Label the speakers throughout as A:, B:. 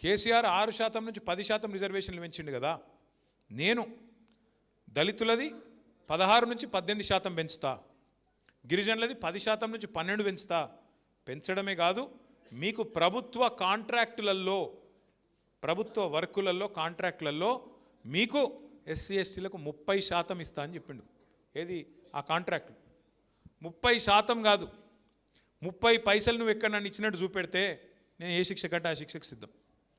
A: కేసీఆర్ 6% నుంచి 10% రిజర్వేషన్లు పెంచిండు కదా. నేను దళితులది 16 నుంచి 18% పెంచుతా, గిరిజనులది 10% నుంచి 12 పెంచుతా. పెంచడమే కాదు, మీకు ప్రభుత్వ కాంట్రాక్టులలో, ప్రభుత్వ వర్కులలో, కాంట్రాక్టులలో మీకు ఎస్సీ ఎస్టీలకు 30% ఇస్తా అని చెప్పిండు. ఏది ఆ కాంట్రాక్టులు? 30% కాదు, 30 పైసలు నువ్వు ఎక్కడ నన్ను ఇచ్చినట్టు చూపెడితే నేను ఏ శిక్ష కంటే ఆ శిక్షకు సిద్ధం.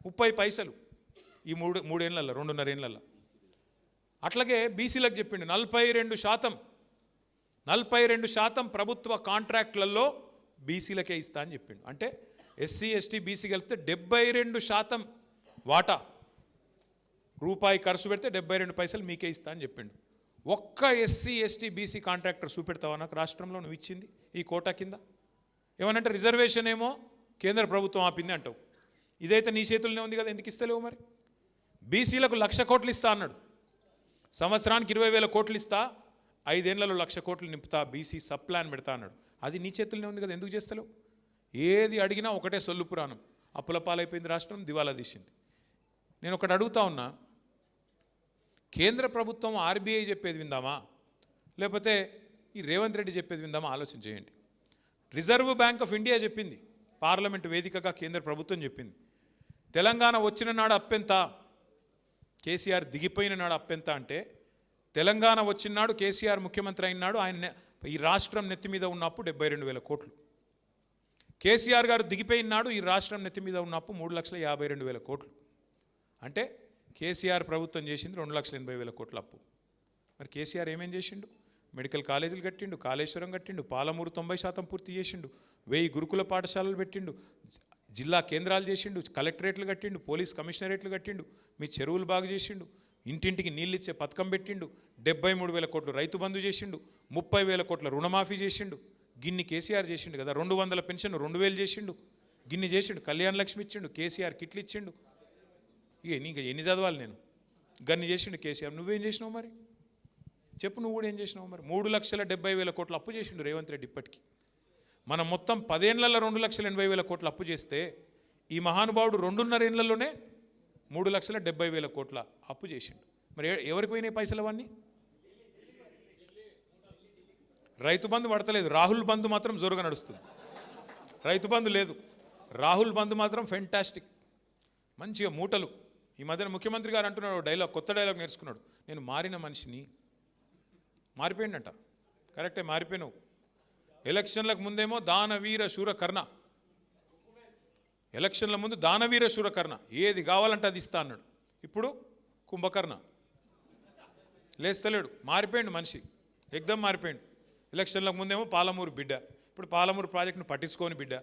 A: 30 పైసలు ఈ 2 ఏళ్ళల్లో, 2.5 ఏళ్ళల్లో. అట్లాగే బీసీలకు చెప్పిండు 42% ప్రభుత్వ కాంట్రాక్టులలో బీసీలకే ఇస్తా అని చెప్పిండు. అంటే ఎస్సీ ఎస్టీ బీసీ కలిపితే 72% వాటా, రూపాయి ఖర్చు పెడితే 72 పైసలు మీకే ఇస్తా అని చెప్పిండు. ఒక్క ఎస్సీ ఎస్టీ బీసీ కాంట్రాక్టర్ చూపెడతావా నాకు రాష్ట్రంలో నువ్వు ఇచ్చింది ఈ కోటా కింద? ఏమనంటే రిజర్వేషన్ ఏమో కేంద్ర ప్రభుత్వం ఆపింది అంటావు, ఇదైతే నీ చేతుల్లోనే ఉంది కదా, ఎందుకు ఇస్తలేవు మరి? బీసీలకు 1,00,000 కోట్లు ఇస్తా అన్నాడు, సంవత్సరానికి 20,000 కోట్లు ఇస్తా, 5 ఏళ్లలో 1,00,000 కోట్లు నింపుతా, బీసీ సబ్ ప్లాన్ పెడతా అన్నాడు. అది నీ చేతుల్లోనే ఉంది కదా, ఎందుకు చేస్తలేవు? ఏది అడిగినా ఒకటే సొల్లు పురాణం. అప్పుల పాలైపోయింది రాష్ట్రం, దివాలా తీసింది. నేను ఒకటి అడుగుతా ఉన్నా, కేంద్ర ప్రభుత్వం ఆర్బీఐ చెప్పేది విందామా, లేకపోతే ఈ రేవంత్ రెడ్డి చెప్పేది విందామా? ఆలోచన చేయండి. రిజర్వ్ బ్యాంక్ ఆఫ్ ఇండియా చెప్పింది, పార్లమెంటు వేదికగా కేంద్ర ప్రభుత్వం చెప్పింది, తెలంగాణ వచ్చిన నాడు అప్పెంత, కేసీఆర్ దిగిపోయిన నాడు అప్పెంత అంటే, తెలంగాణ వచ్చిన నాడు కేసీఆర్ ముఖ్యమంత్రి అయినాడు, ఆయన ఈ రాష్ట్రం నెత్తి మీద ఉన్నప్పుడు 72,000 కోట్లు. కేసీఆర్ గారు దిగిపోయిన నాడు ఈ రాష్ట్రం నెత్తి మీద ఉన్నప్పుడు 3,52,000 కోట్లు. అంటే కేసీఆర్ ప్రభుత్వం చేసింది 2,80,000 కోట్ల అప్పు. మరి కేసీఆర్ ఏమేం చేసిండు? మెడికల్ కాలేజీలు కట్టిండు, కాళేశ్వరం కట్టిండు, పాలమూరు 90% పూర్తి చేసిండు, 1000 గురుకుల పాఠశాలలు పెట్టిండు, జిల్లా కేంద్రాలు చేసిండు, కలెక్టరేట్లు కట్టిండు, పోలీస్ కమిషనరేట్లు కట్టిండు, మీ చెరువులు బాగు చేసిండు, ఇంటింటికి నీళ్ళు ఇచ్చే పథకం పెట్టిండు, 73,000 కోట్లు రైతు బంధు చేసిండు, 30,000 కోట్ల రుణమాఫీ చేసిండు. గిన్ని కేసీఆర్ చేసిండు కదా. 200 పెన్షన్ 2,000 చేసిండు, గిన్ని చేసిండు. కళ్యాణ లక్ష్మి ఇచ్చిండు, కేసీఆర్ కిట్లు ఇచ్చిండు. ఇక నీకు ఎన్ని చదవాలి నేను? గన్ని చేసిండు కేసీఆర్. నువ్వేం చేసినావు మరి చెప్పు? నువ్వు కూడా ఏం చేసినావు మరి? 3,70,000 కోట్ల అప్పు చేసిండు రేవంత్ రెడ్డి ఇప్పటికీ. మనం మొత్తం 10 ఏళ్లలో 2,80,000 కోట్ల అప్పు చేస్తే, ఈ మహానుభావుడు 2.5 ఏళ్లలోనే 3,70,000 కోట్ల అప్పు చేసిండు. మరి ఎవరికి పోయినాయి పైసలు అవన్నీ? రైతు బంధు పడతలేదు, రాహుల్ బంధు మాత్రం జోరుగా నడుస్తుంది. రైతు బంధు లేదు, రాహుల్ బంధు మాత్రం ఫెంటాస్టిక్, మంచిగా మూటలు. ఈ మధ్యన ముఖ్యమంత్రి గారు అంటున్నాడు డైలాగ్, కొత్త డైలాగ్ నేర్చుకున్నాడు, నేను మారిన మనిషిని. మారిపోయిందంట, కరెక్టే, మారిపోయినావు. ఎలక్షన్లకు ముందేమో దానవీర శూరకర్ణ, ఎలక్షన్ల ముందు దానవీర శూరకర్ణ, ఏది కావాలంటే అది ఇస్తా అన్నాడు. ఇప్పుడు కుంభకర్ణ, లేస్తలేడు, మారిపోయిండు మనిషి, ఎగ్దమ్ మారిపోయిండు. ఎలక్షన్లకు ముందేమో పాలమూరు బిడ్డ, ఇప్పుడు పాలమూరు ప్రాజెక్టును పట్టించుకోని బిడ్డ.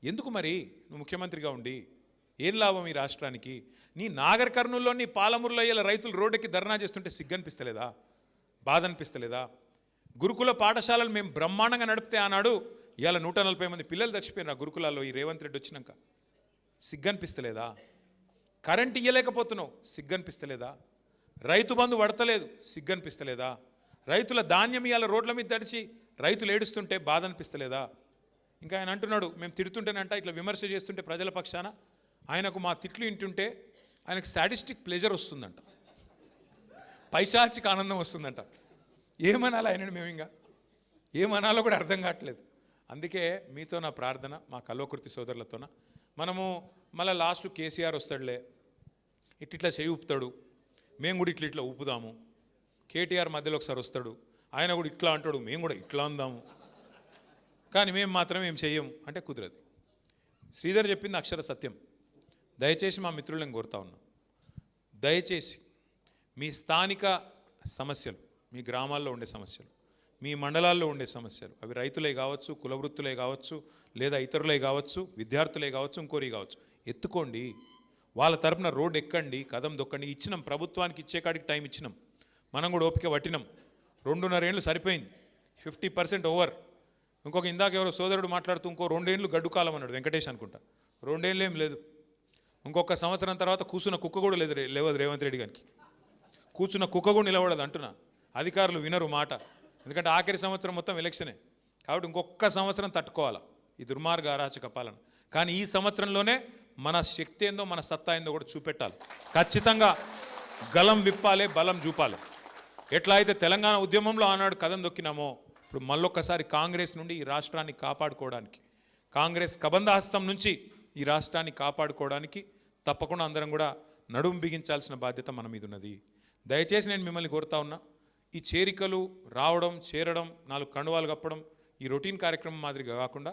A: ఎందుకు మరి నువ్వు ముఖ్యమంత్రిగా ఉండి ఏం లాభం ఈ రాష్ట్రానికి? నీ నాగర్ కర్నూలులో, నీ పాలమూరులో ఇలా రైతులు రోడ్డుకి ధర్నా చేస్తుంటే సిగ్గనిపిస్తలేదా? బాధ అనిపిస్తలేదా? గురుకుల పాఠశాలలు మేము బ్రహ్మాండంగా నడిపితే ఆనాడు ఇవాళ 140 మంది పిల్లలు చచ్చిపోయినారు ఆ గురుకులాల్లో ఈ రేవంత్ రెడ్డి వచ్చినాక. సిగ్గనిపిస్తలేదా? కరెంట్ ఇయ్యలేకపోతున్నావు, సిగ్గనిపిస్తలేదా? రైతు బంధు పడతలేదు, సిగ్గనిపిస్తలేదా? రైతుల ధాన్యం ఇవాళ రోడ్ల మీద తడిచి రైతులు ఏడుస్తుంటే బాధ అనిపిస్తలేదా? ఇంకా ఆయన అంటున్నాడు, మేము తిడుతుంటేనంట, ఇట్లా విమర్శ చేస్తుంటే ప్రజల పక్షాన ఆయనకు మా తిట్లు వింటుంటే ఆయనకు సాడిస్టిక్ ప్లెజర్ వస్తుందంట, పైశాచిక ఆనందం వస్తుందంట. ఏమనాలి ఆయనని? మేము ఇంకా ఏమనాలో కూడా అర్థం కావట్లేదు. అందుకే మీతో నా ప్రార్థన, మా కల్వకుర్తి సోదరులతోన, మనము మళ్ళీ లాస్ట్ కేసీఆర్ వస్తాడులే, ఇట్లా చేయి ఊపుతాడు, మేము కూడా ఇట్లా ఊపుదాము. కేటీఆర్ మధ్యలో ఒకసారి వస్తాడు, ఆయన కూడా ఇట్లా అంటాడు, మేము కూడా ఇట్లా అందాము, కానీ మేము మాత్రం ఏం చెయ్యము అంటే కుదరదు. శ్రీధర్ చెప్పింది అక్షర సత్యం. దయచేసి మా మిత్రులను కోరుతా ఉన్నాం, దయచేసి మీ స్థానిక సమస్యలు, మీ గ్రామాల్లో ఉండే సమస్యలు, మీ మండలాల్లో ఉండే సమస్యలు, అవి రైతులే కావచ్చు, కులవృత్తులే కావచ్చు, లేదా ఇతరులే కావచ్చు, విద్యార్థులే కావచ్చు, ఇంకోరి కావచ్చు, ఎత్తుకోండి. వాళ్ళ తరపున రోడ్డు ఎక్కండి, కదం దొక్కండి. ఇచ్చినాం, ప్రభుత్వానికి ఇచ్చే కాడికి టైం ఇచ్చినాం, మనం కూడా ఓపిక పట్టినాం. 2.5 ఏళ్ళు సరిపోయింది, 50% ఓవర్. ఇంకొక ఇందాక ఎవరో సోదరుడు మాట్లాడుతూ ఇంకో 2 ఏళ్ళు గడ్డు కాలం అన్నాడు, వెంకటేష్ అనుకుంటా. 2 ఏళ్ళు ఏం లేదు, ఇంకొక సంవత్సరం తర్వాత కూర్చున్న కుక్క కూడా లేవదు రేవంత్ రెడ్డి గారికి. కూర్చున్న కుక్క కూడా నిలబడదు అంటున్నా. అధికారులు వినరు మాట, ఎందుకంటే ఆఖరి సంవత్సరం మొత్తం ఎలక్షనే కాబట్టి ఇంకొక సంవత్సరం తట్టుకోవాలా ఈ దుర్మార్గ అరాచక పాలన. కానీ ఈ సంవత్సరంలోనే మన శక్తి ఏందో మన సత్తా ఏందో కూడా చూపెట్టాలి. ఖచ్చితంగా గలం విప్పాలి, బలం చూపాలి. ఎట్లా అయితే తెలంగాణ ఉద్యమంలో ఆనాడు కథం దొక్కినామో ఇప్పుడు మళ్ళొక్కసారి కాంగ్రెస్ నుండి ఈ రాష్ట్రాన్ని కాపాడుకోవడానికి, కాంగ్రెస్ కబంధహస్తం నుంచి ఈ రాష్ట్రాన్ని కాపాడుకోవడానికి తప్పకుండా అందరం కూడా నడుము బిగించాల్సిన బాధ్యత మన మీద ఉన్నది. దయచేసి నేను మిమ్మల్ని కోరుతా ఉన్నా, ఈ చేరికలు రావడం, చేరడం, 4 కండువాలు కప్పడం ఈ రొటీన్ కార్యక్రమం మాదిరిగా కాకుండా